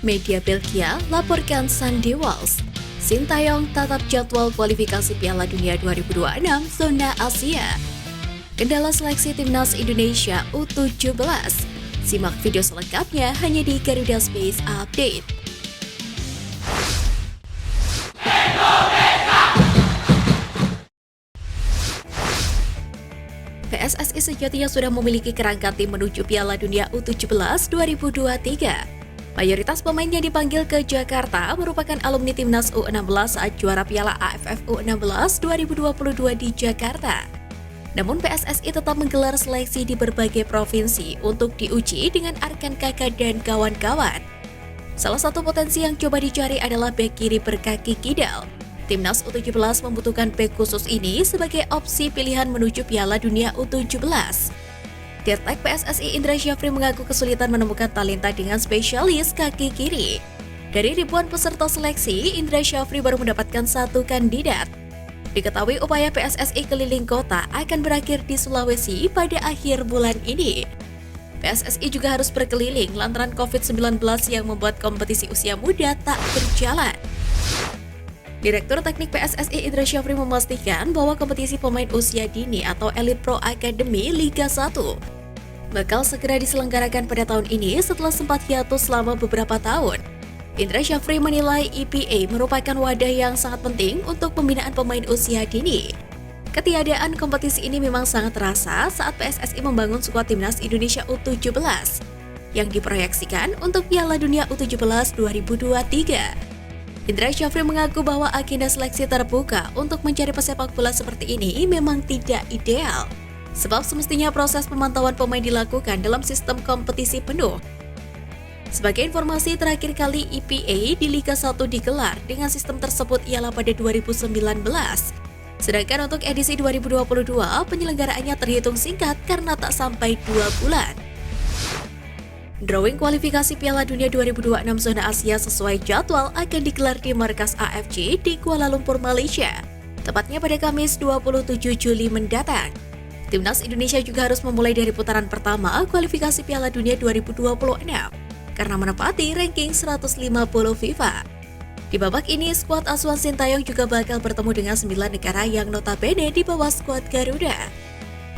Media Belgia laporkan Sandy Walsh, Sintayong tatap jadwal kualifikasi Piala Dunia 2026 zona Asia. Kendala seleksi Timnas Indonesia U17. Simak video selengkapnya hanya di Garuda Space Update. PSSI sejatinya sudah memiliki kerangka tim menuju Piala Dunia U17 2023. Mayoritas pemain yang dipanggil ke Jakarta merupakan alumni Timnas U16 saat juara Piala AFF U16 2022 di Jakarta. Namun PSSI tetap menggelar seleksi di berbagai provinsi untuk diuji dengan Arkan Kakak dan kawan-kawan. Salah satu potensi yang coba dicari adalah bek kiri berkaki kidal. Timnas U17 membutuhkan bek khusus ini sebagai opsi pilihan menuju Piala Dunia U17. Dirtek PSSI Indra Syafri mengaku kesulitan menemukan talenta dengan spesialis kaki kiri. Dari ribuan peserta seleksi, Indra Syafri baru mendapatkan satu kandidat. Diketahui upaya PSSI keliling kota akan berakhir di Sulawesi pada akhir bulan ini. PSSI juga harus berkeliling lantaran COVID-19 yang membuat kompetisi usia muda tak berjalan. Direktur Teknik PSSI Indra Syafri memastikan bahwa kompetisi pemain usia dini atau Elite Pro Academy Liga 1 bakal segera diselenggarakan pada tahun ini setelah sempat hiatus selama beberapa tahun. Indra Syafri menilai EPA merupakan wadah yang sangat penting untuk pembinaan pemain usia dini. Ketiadaan kompetisi ini memang sangat terasa saat PSSI membangun skuad Timnas Indonesia U17 yang diproyeksikan untuk Piala Dunia U17 2023. Indra Syafri mengaku bahwa agenda seleksi terbuka untuk mencari pesepak bola seperti ini memang tidak ideal. Sebab semestinya proses pemantauan pemain dilakukan dalam sistem kompetisi penuh. Sebagai informasi, terakhir kali EPA di Liga 1 digelar dengan sistem tersebut ialah pada 2019. Sedangkan untuk edisi 2022, penyelenggaraannya terhitung singkat karena tak sampai 2 bulan. Drawing kualifikasi Piala Dunia 2026 zona Asia sesuai jadwal akan digelar di markas AFC di Kuala Lumpur, Malaysia, tepatnya pada Kamis 27 Juli mendatang. Timnas Indonesia juga harus memulai dari putaran pertama kualifikasi Piala Dunia 2026 karena menempati ranking 150 FIFA. Di babak ini, skuad asuhan Sintayong juga bakal bertemu dengan 9 negara yang notabene di bawah skuad Garuda.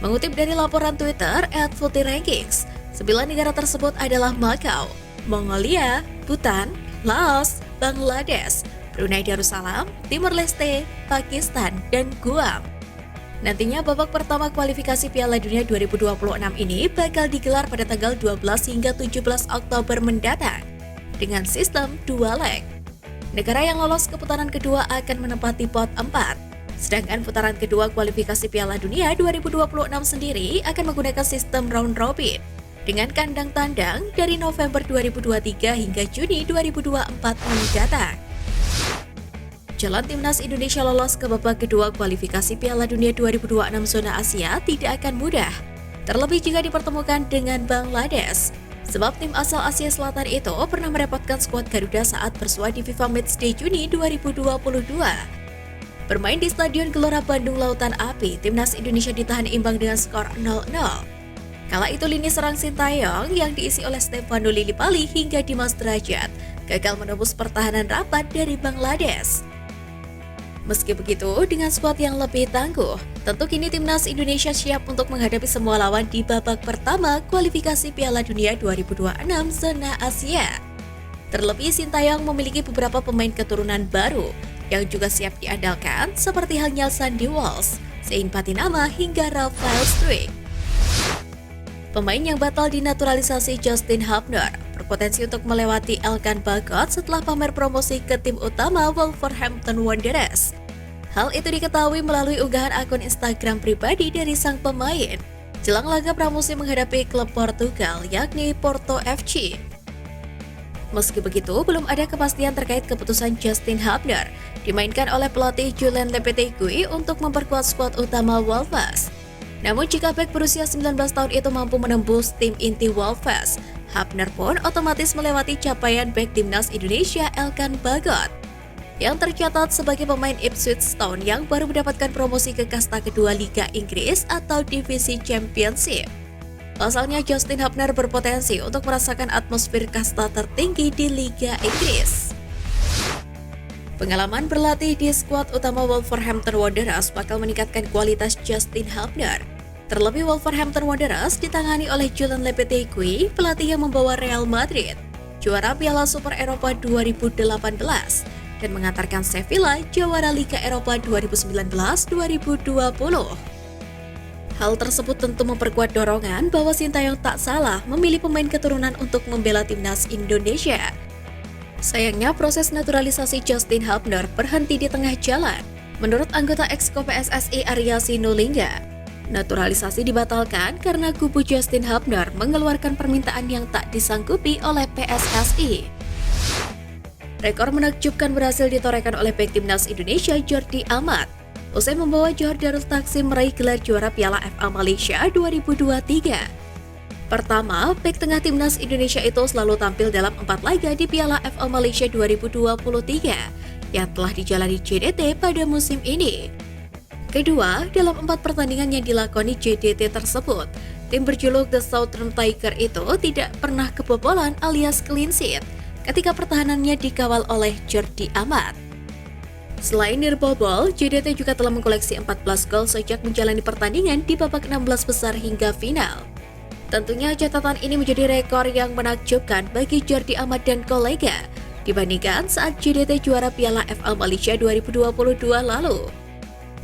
Mengutip dari laporan Twitter @FootyRankings, 9 negara tersebut adalah Macau, Mongolia, Bhutan, Laos, Bangladesh, Brunei Darussalam, Timor Leste, Pakistan, dan Guam. Nantinya babak pertama kualifikasi Piala Dunia 2026 ini bakal digelar pada tanggal 12 hingga 17 Oktober mendatang dengan sistem 2 leg. Negara yang lolos ke putaran kedua akan menempati pot 4. Sedangkan putaran kedua kualifikasi Piala Dunia 2026 sendiri akan menggunakan sistem round robin dengan kandang tandang dari November 2023 hingga Juni 2024 mendatang. Jalan Timnas Indonesia lolos ke babak kedua kualifikasi Piala Dunia 2026 zona Asia tidak akan mudah, terlebih jika dipertemukan dengan Bangladesh. Sebab tim asal Asia Selatan itu pernah merepotkan skuad Garuda saat bersua di FIFA Matchday Juni 2022. Bermain di Stadion Gelora Bandung Lautan Api, Timnas Indonesia ditahan imbang dengan skor 0-0. Kala itu lini serang Sintayong yang diisi oleh Stefano Lillipali hingga Dimas Derajat gagal menembus pertahanan rapat dari Bangladesh. Meski begitu, dengan skuad yang lebih tangguh, tentu kini Timnas Indonesia siap untuk menghadapi semua lawan di babak pertama kualifikasi Piala Dunia 2026 zona Asia. Terlebih Sintayong memiliki beberapa pemain keturunan baru yang juga siap diandalkan seperti halnya Sandy Walsh, Zain Patinama hingga Rafael Struijk. Pemain yang batal dinaturalisasi Justin Hubner berpotensi untuk melewati Elkan Bagot setelah pamer promosi ke tim utama Wolverhampton Wanderers. Hal itu diketahui melalui unggahan akun Instagram pribadi dari sang pemain jelang laga pramusim menghadapi klub Portugal yakni Porto FC. Meski begitu, belum ada kepastian terkait keputusan Justin Hubner dimainkan oleh pelatih Julen Lopetegui untuk memperkuat skuad utama Wolves. Namun jika bek berusia 19 tahun itu mampu menembus tim inti Wolves, Hubner pun otomatis melewati capaian bek timnas Indonesia Elkan Bagot yang tercatat sebagai pemain Ipswich Town yang baru mendapatkan promosi ke kasta kedua Liga Inggris atau Divisi Championship. Pasalnya Justin Hubner berpotensi untuk merasakan atmosfer kasta tertinggi di Liga Inggris. Pengalaman berlatih di skuad utama Wolverhampton Wanderers bakal meningkatkan kualitas Justin Hubner. Terlebih Wolverhampton Wanderers ditangani oleh Julen Lopetegui, pelatih yang membawa Real Madrid juara Piala Super Eropa 2018 dan mengantarkan Sevilla juara Liga Eropa 2019-2020. Hal tersebut tentu memperkuat dorongan bahwa Sintayong tak salah memilih pemain keturunan untuk membela timnas Indonesia. Sayangnya proses naturalisasi Justin Hubner berhenti di tengah jalan. Menurut anggota Exco PSSI Arya Sinulinga, naturalisasi dibatalkan karena kubu Justin Hubner mengeluarkan permintaan yang tak disanggupi oleh PSSI. Rekor menakjubkan berhasil ditorehkan oleh bek timnas Indonesia Jordi Amat usai membawa Johor Darul Takzim meraih gelar juara Piala FA Malaysia 2023. Pertama, bek tengah timnas Indonesia itu selalu tampil dalam 4 laga di Piala FA Malaysia 2023 yang telah dijalani JDT pada musim ini. Kedua, dalam 4 pertandingan yang dilakoni JDT tersebut, tim berjuluk The Southern Tiger itu tidak pernah kebobolan alias clean sheet ketika pertahanannya dikawal oleh Jordi Amat. Selain nirbobol, JDT juga telah mengkoleksi 14 gol sejak menjalani pertandingan di babak 16 besar hingga final. Tentunya catatan ini menjadi rekor yang menakjubkan bagi Jordi Amat dan kolega dibandingkan saat JDT juara Piala FA Malaysia 2022 lalu.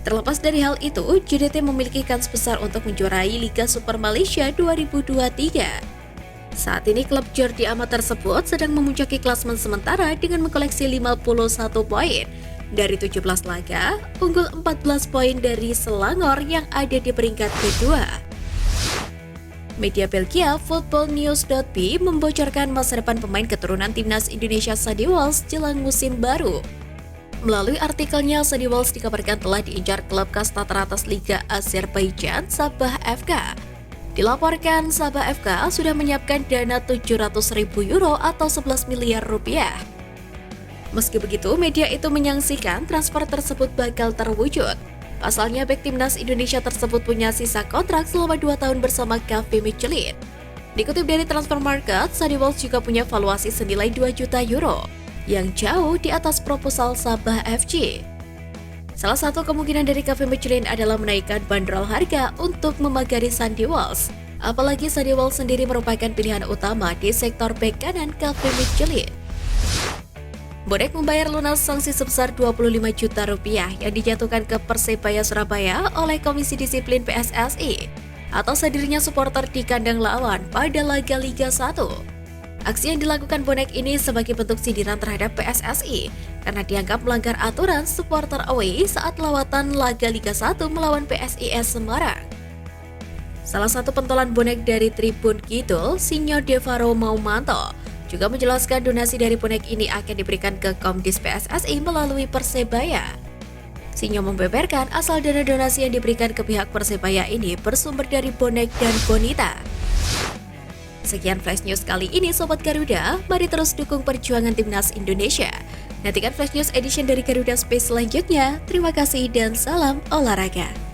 Terlepas dari hal itu, JDT memiliki kans besar untuk menjuarai Liga Super Malaysia 2023. Saat ini klub Jordi Amat tersebut sedang memuncaki klasemen sementara dengan mengkoleksi 51 poin dari 17 laga, unggul 14 poin dari Selangor yang ada di peringkat kedua. Media Belgia footballnews.b membocorkan masa depan pemain keturunan timnas Indonesia Sadie Walsh jelang musim baru. Melalui artikelnya, Sadie Walsh dikabarkan telah diincar klub kasta teratas Liga Azerbaijan, Sabah FK. Dilaporkan Sabah FK sudah menyiapkan dana 700.000 euro atau 11 miliar rupiah. Meski begitu, media itu menyaksikan transfer tersebut bakal terwujud. Pasalnya, bek timnas Indonesia tersebut punya sisa kontrak selama 2 tahun bersama KV Mechelen. Dikutip dari Transfer Market, Sadie Walsh juga punya valuasi senilai 2 juta euro, yang jauh di atas proposal Sabah FC. Salah satu kemungkinan dari KV Mechelen adalah menaikkan bandrol harga untuk memagari Sadie Walsh. Apalagi Sadie Walsh sendiri merupakan pilihan utama di sektor bek kanan KV Mechelen. Bonek membayar lunas sanksi sebesar 25 juta rupiah yang dijatuhkan ke Persebaya Surabaya oleh Komisi Disiplin PSSI atas hadirnya supporter di kandang lawan pada laga Liga 1. Aksi yang dilakukan bonek ini sebagai bentuk sindiran terhadap PSSI karena dianggap melanggar aturan supporter away saat lawatan laga Liga 1 melawan PSIS Semarang. Salah satu pentolan bonek dari Tribun Kidul, Sinyo Devaro Maumanto, juga menjelaskan donasi dari bonek ini akan diberikan ke Komdis PSSI melalui Persebaya. Sinyo membeberkan asal dana donasi yang diberikan ke pihak Persebaya ini bersumber dari bonek dan bonita. Sekian Flash News kali ini Sobat Garuda, mari terus dukung perjuangan timnas Indonesia. Nantikan Flash News Edition dari Garuda Space selanjutnya. Terima kasih dan salam olahraga.